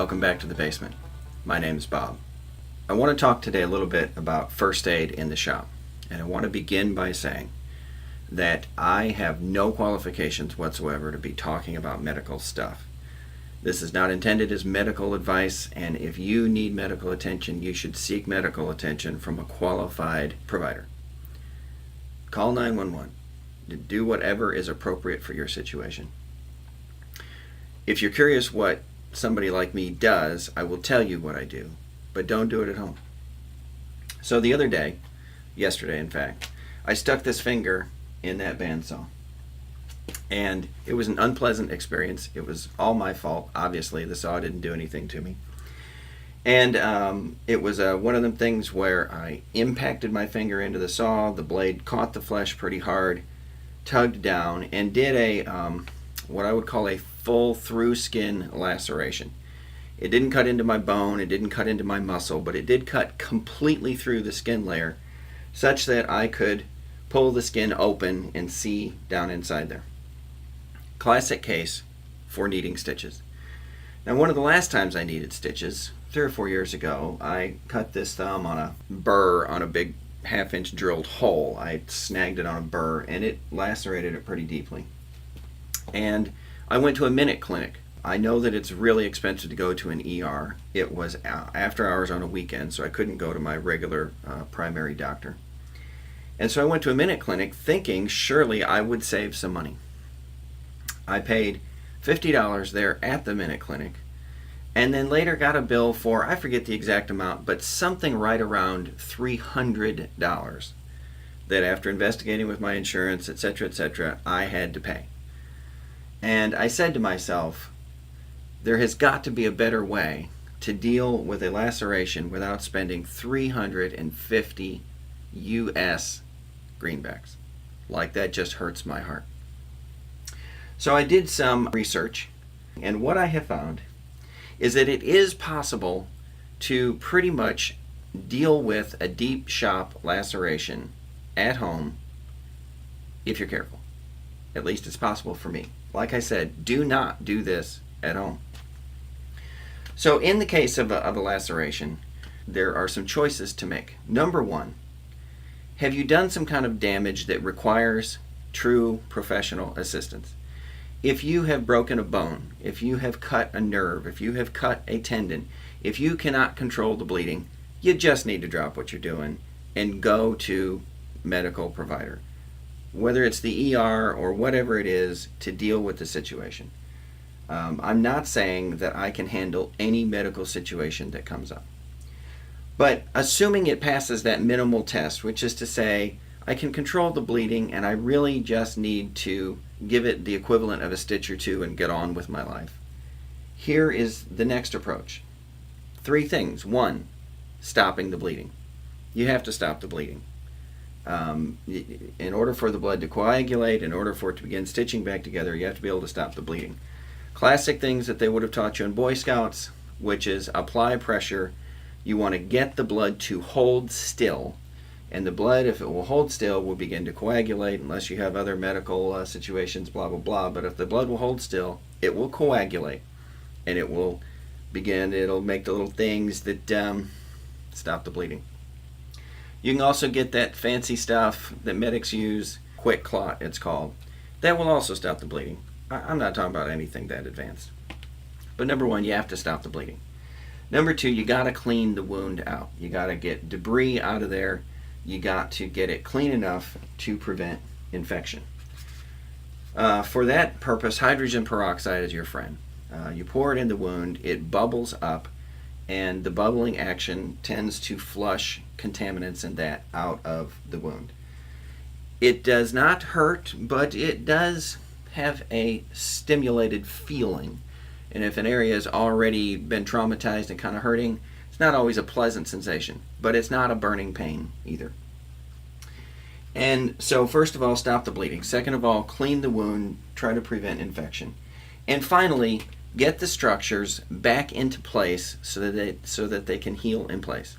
Welcome back to the basement. My name is Bob. I want to talk today a little bit about first aid in the shop. And I want to begin by saying that I have no qualifications whatsoever to be talking about medical stuff. This is not intended as medical advice, and if you need medical attention, you should seek medical attention from a qualified provider. Call 911. Do whatever is appropriate for your situation. If you're curious what somebody like me does, I will tell you what I do, but don't do it at home. So the other day, yesterday in fact, I stuck this finger in that bandsaw. And it was an unpleasant experience. It was all my fault. Obviously, the saw didn't do anything to me. And it was one of them things where I impacted my finger into the saw. The blade caught the flesh pretty hard, tugged down, and did a what I would call a full through skin laceration. It didn't cut into my bone. It didn't cut into my muscle, but it did cut completely through the skin layer, such that I could pull the skin open and see down inside there. Classic case for needing stitches. Now, one of the last times I needed stitches, 3 or 4 years ago, I cut this thumb on a burr on a big 1/2-inch drilled hole. I snagged it on a burr and it lacerated it pretty deeply. And I went to a minute clinic. I know that it's really expensive to go to an ER. It was after hours on a weekend, so I couldn't go to my regular primary doctor. And so I went to a minute clinic thinking surely I would save some money. I paid $50 there at the minute clinic, and then later got a bill for, I forget the exact amount, but something right around $300 that after investigating with my insurance, etc., I had to pay. And I said to myself, there has got to be a better way to deal with a laceration without spending 350 US greenbacks. Like, that just hurts my heart. So I did some research, and what I have found is that it is possible to pretty much deal with a deep shop laceration at home if you're careful. At least it's possible for me. Like I said, do not do this at home. So in the case of a laceration, there are some choices to make. Number one, have you done some kind of damage that requires true professional assistance? If you have broken a bone, if you have cut a nerve, if you have cut a tendon, if you cannot control the bleeding, you just need to drop what you're doing and go to medical provider, whether it's the ER or whatever it is, to deal with the situation. I'm not saying that I can handle any medical situation that comes up. But assuming it passes that minimal test, which is to say, I can control the bleeding and I really just need to give it the equivalent of a stitch or two and get on with my life. Here is the next approach. 3 things. 1, stopping the bleeding. You have to stop the bleeding. In order for the blood to coagulate, in order for it to begin stitching back together, you have to be able to stop the bleeding. Classic things that they would have taught you in Boy Scouts, which is apply pressure. You want to get the blood to hold still, and the blood, if it will hold still, will begin to coagulate, unless you have other medical situations, blah, blah, blah. But if the blood will hold still, it will coagulate, and it will begin, it'll make the little things that stop the bleeding. You can also get that fancy stuff that medics use, quick clot it's called. That will also stop the bleeding. I'm not talking about anything that advanced. But number 1, you have to stop the bleeding. Number 2, you got to clean the wound out. You got to get debris out of there. You got to get it clean enough to prevent infection. For that purpose, hydrogen peroxide is your friend. You pour it in the wound, it bubbles up, and the bubbling action tends to flush contaminants and that out of the wound. It does not hurt, but it does have a stimulated feeling. And if an area has already been traumatized and kind of hurting, it's not always a pleasant sensation, but it's not a burning pain either. And so first of all, stop the bleeding. Second of all, clean the wound, try to prevent infection. And finally, get the structures back into place so that they can heal in place.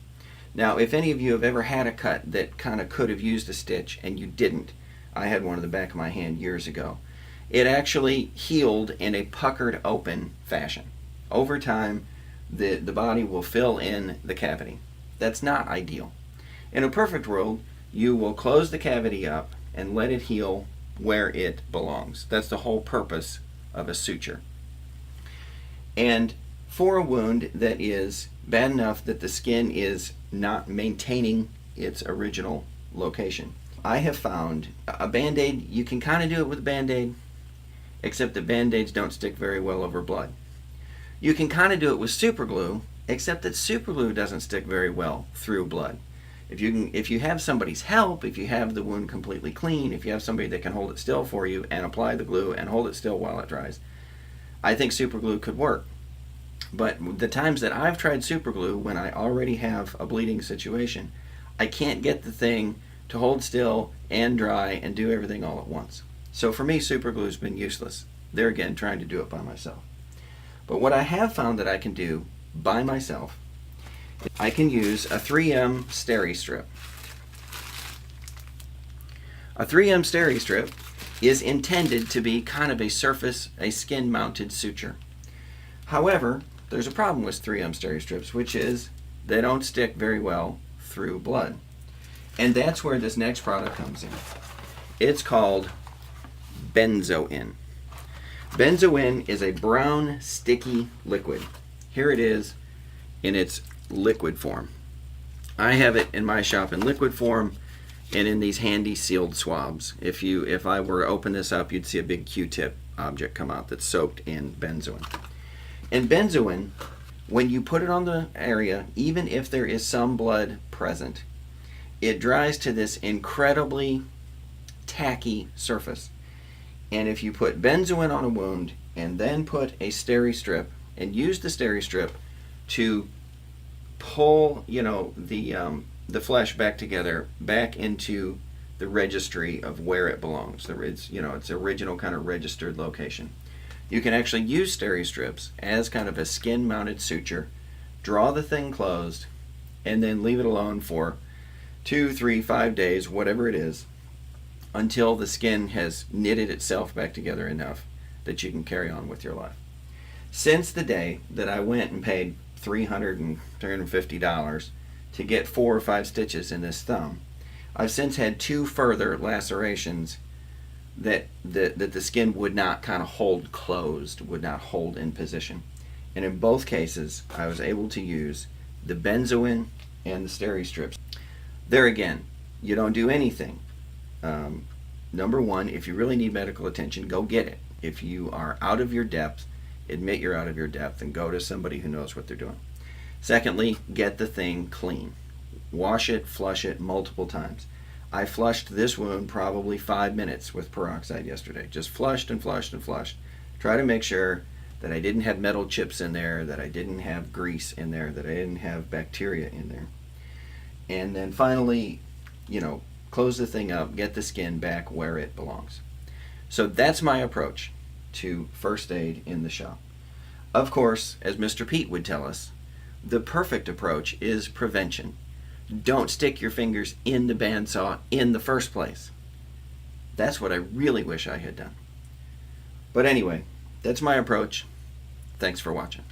Now, if any of you have ever had a cut that kind of could have used a stitch and you didn't, I had one in the back of my hand years ago. It actually healed in a puckered open fashion. Over time, the body will fill in the cavity. That's not ideal. In a perfect world, you will close the cavity up and let it heal where it belongs. That's the whole purpose of a suture. And for a wound that is bad enough that the skin is not maintaining its original location, I have found a Band-Aid, you can kind of do it with a Band-Aid, except that Band-Aids don't stick very well over blood. You can kind of do it with super glue, except that super glue doesn't stick very well through blood. If you have somebody's help, if you have the wound completely clean, if you have somebody that can hold it still for you and apply the glue and hold it still while it dries, I think super glue could work. But the times that I've tried super glue when I already have a bleeding situation, I can't get the thing to hold still and dry and do everything all at once. So for me, super glue has been useless. There again, trying to do it by myself. But what I have found that I can do by myself, I can use a 3M Steri-Strip. A 3M Steri-Strip is intended to be kind of a surface, a skin-mounted suture. However, there's a problem with 3M Steri-Strips, which is they don't stick very well through blood. And that's where this next product comes in. It's called Benzoin. Benzoin is a brown, sticky liquid. Here it is in its liquid form. I have it in my shop in liquid form and in these handy sealed swabs. If I were to open this up, you'd see a big Q-tip object come out that's soaked in benzoin. And benzoin, when you put it on the area, even if there is some blood present, it dries to this incredibly tacky surface. And if you put benzoin on a wound and then put a Steri-Strip and use the Steri-Strip to pull, the flesh back together, back into the registry of where it belongs, its original kind of registered location. You can actually use Steri-Strips as kind of a skin-mounted suture, draw the thing closed, and then leave it alone for 2, 3, 5 days, whatever it is, until the skin has knitted itself back together enough that you can carry on with your life. Since the day that I went and paid $300 and $350 to get 4 or 5 stitches in this thumb, I've since had 2 further lacerations that the skin would not kind of hold closed, would not hold in position. And in both cases, I was able to use the benzoin and the Steri-Strips. There again, you don't do anything. Number one, if you really need medical attention, go get it. If you are out of your depth, admit you're out of your depth and go to somebody who knows what they're doing. Secondly, get the thing clean. Wash it, flush it multiple times. I flushed this wound probably 5 minutes with peroxide yesterday. Just flushed and flushed and flushed. Try to make sure that I didn't have metal chips in there, that I didn't have grease in there, that I didn't have bacteria in there. And then finally, close the thing up, get the skin back where it belongs. So that's my approach to first aid in the shop. Of course, as Mr. Pete would tell us, the perfect approach is prevention. Don't stick your fingers in the bandsaw in the first place. That's what I really wish I had done. But anyway, that's my approach. Thanks for watching.